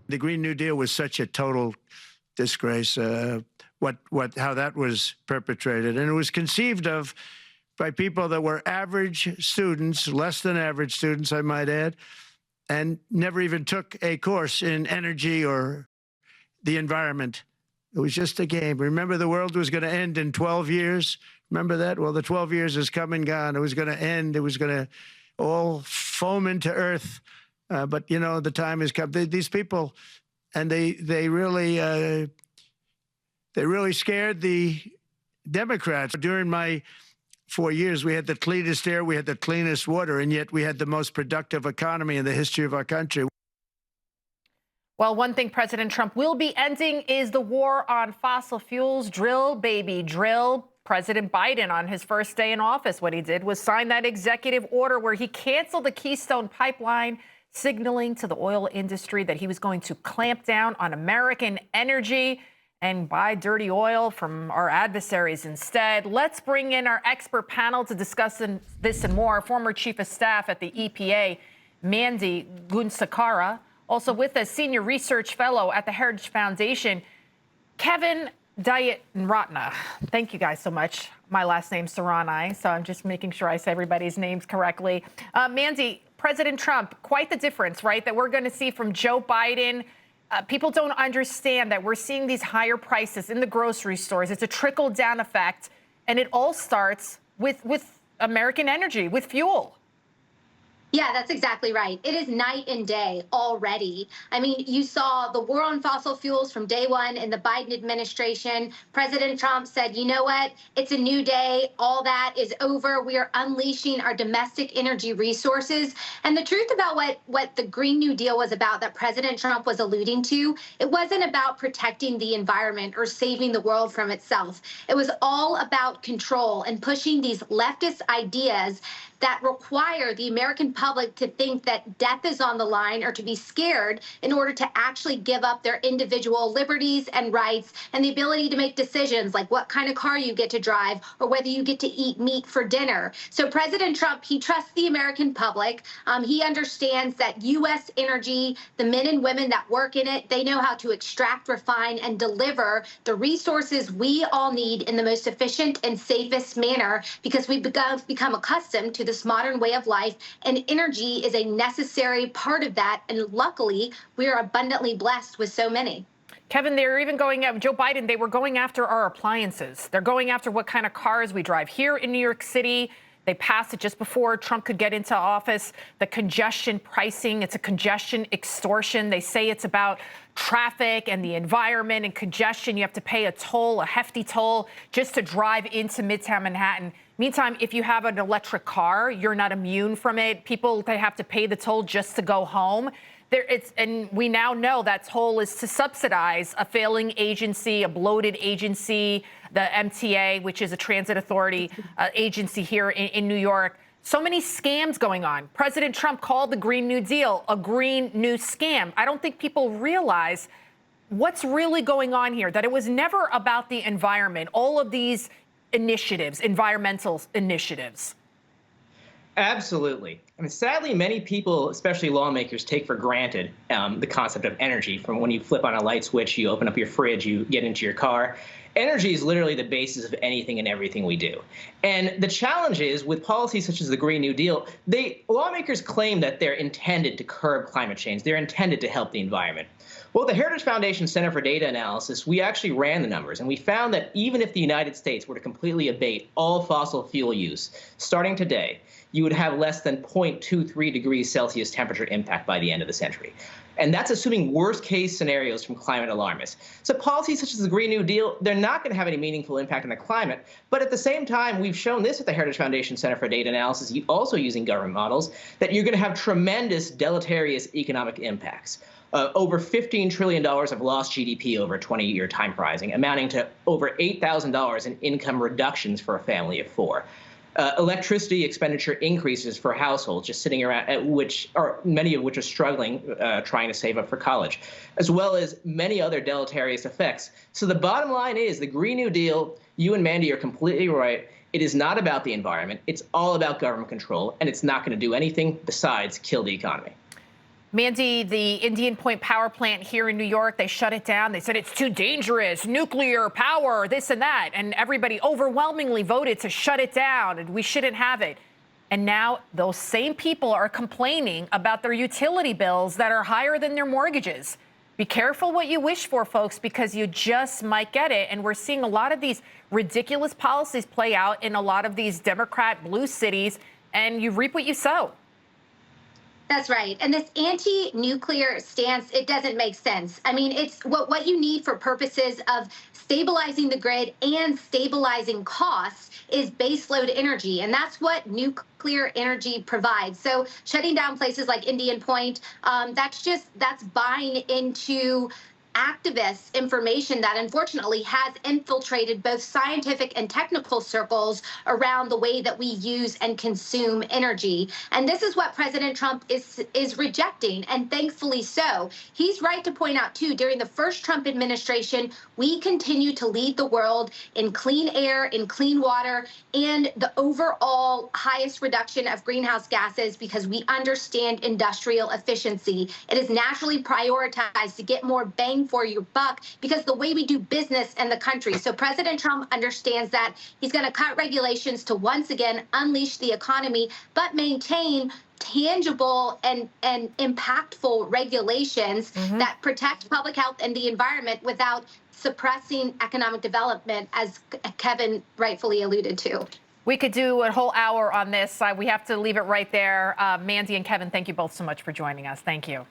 The Green New Deal was such a total disgrace, how that was perpetrated. And it was conceived of by people that were average students, less than average students, I might add, and never even took a course in energy or the environment. It was just a game. Remember, the world was going to end in 12 years. Remember that? Well, the 12 years has come and gone. It was going to end. It was going to all foam into earth. But, you know, the time has come. These people, and they really scared the Democrats. During my 4 years, we had the cleanest air, we had the cleanest water, and yet we had the most productive economy in the history of our country. Well, one thing President Trump will be ending is the war on fossil fuels. Drill, baby, drill. President Biden, on his first day in office, what he did was sign that executive order where he canceled the Keystone Pipeline, signaling to the oil industry that he was going to clamp down on American energy and buy dirty oil from our adversaries instead. Let's bring in our expert panel to discuss this and more. Former Chief of Staff at the EPA, Mandy Gunsakara. Also with us, Senior Research Fellow at the Heritage Foundation, Kevin Dayatratna. Thank you guys so much. My last name's Saranai, so I'm just making sure I say everybody's names correctly. Mandy, President Trump, quite the difference, right, that we're going to see from Joe Biden. People don't understand that we're seeing these higher prices in the grocery stores. It's a trickle-down effect, and it all starts with American energy, with fuel. Yeah, that's exactly right. It is night and day already. I mean, you saw the war on fossil fuels from day one in the Biden administration. President Trump said, you know what? It's a new day. All that is over. We are unleashing our domestic energy resources. And the truth about what the Green New Deal was about that President Trump was alluding to, it wasn't about protecting the environment or saving the world from itself. It was all about control and pushing these leftist ideas that require the American public to think that death is on the line or to be scared in order to actually give up their individual liberties and rights and the ability to make decisions like what kind of car you get to drive or whether you get to eat meat for dinner. So President Trump, he trusts the American public. He understands that U.S. energy, the men and women that work in it, they know how to extract, refine, and deliver the resources we all need in the most efficient and safest manner because we've become accustomed to this modern way of life, and energy is a necessary part of that. And luckily, we are abundantly blessed with so many. Kevin, they're even going at Joe Biden. They were going after our appliances. They're going after what kind of cars we drive here in New York City. They passed it just before Trump could get into office. The congestion pricing, it's a congestion extortion. They say it's about traffic and the environment and congestion. You have to pay a toll, a hefty toll, just to drive into Midtown Manhattan. Meantime, if you have an electric car, you're not immune from it. People, they have to pay the toll just to go home. And we now know that toll is to subsidize a failing agency, a bloated agency, the MTA, which is a transit authority agency here in New York. So many scams going on. President Trump called the Green New Deal a green new scam. I don't think people realize what's really going on here, that it was never about the environment. All of these initiatives, environmental initiatives. Absolutely. I mean, sadly, many people, especially lawmakers, take for granted the concept of energy. From when you flip on a light switch, you open up your fridge, you get into your car. Energy is literally the basis of anything and everything we do. And the challenge is, with policies such as the Green New Deal, lawmakers claim that they're intended to curb climate change. They're intended to help the environment. Well, the Heritage Foundation Center for Data Analysis, we actually ran the numbers, and we found that even if the United States were to completely abate all fossil fuel use, starting today, you would have less than 0.23 degrees Celsius temperature impact by the end of the century. And that's assuming worst-case scenarios from climate alarmists. So policies such as the Green New Deal, they're not going to have any meaningful impact on the climate. But at the same time, we've shown this at the Heritage Foundation Center for Data Analysis, also using government models, that you're going to have tremendous deleterious economic impacts. Over $15 trillion of lost GDP over a 20-year time horizon, amounting to over $8,000 in income reductions for a family of four. Electricity expenditure increases for households just sitting around, many of which are struggling, trying to save up for college, as well as many other deleterious effects. So the bottom line is the Green New Deal, you and Mandy are completely right. It is not about the environment. It's all about government control, and it's not going to do anything besides kill the economy. Mandy, the Indian Point power plant here in New York, they shut it down. They said it's too dangerous, nuclear power, this and that. And everybody overwhelmingly voted to shut it down, and we shouldn't have it. And now those same people are complaining about their utility bills that are higher than their mortgages. Be careful what you wish for, folks, because you just might get it. And we're seeing a lot of these ridiculous policies play out in a lot of these Democrat blue cities, and you reap what you sow. That's right. And this anti-nuclear stance, it doesn't make sense. I mean, it's what you need for purposes of stabilizing the grid and stabilizing costs is baseload energy. And that's what nuclear energy provides. So shutting down places like Indian Point, that's buying into activist information that unfortunately has infiltrated both scientific and technical circles around the way that we use and consume energy. And this is what President Trump is rejecting, and thankfully so. He's right to point out, too, during the first Trump administration, we continue to lead the world in clean air, in clean water, and the overall highest reduction of greenhouse gases because we understand industrial efficiency. It is nationally prioritized to get more bang for your buck because the way we do business in the country. So President Trump understands that. He's going to cut regulations to once again unleash the economy, but maintain tangible and impactful regulations that protect public health and the environment without suppressing economic development, as Kevin rightfully alluded to. We could do a whole hour on this. We have to leave it right there. Mandy and Kevin, thank you both so much for joining us. Thank you.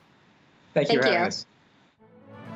Thank you for having us.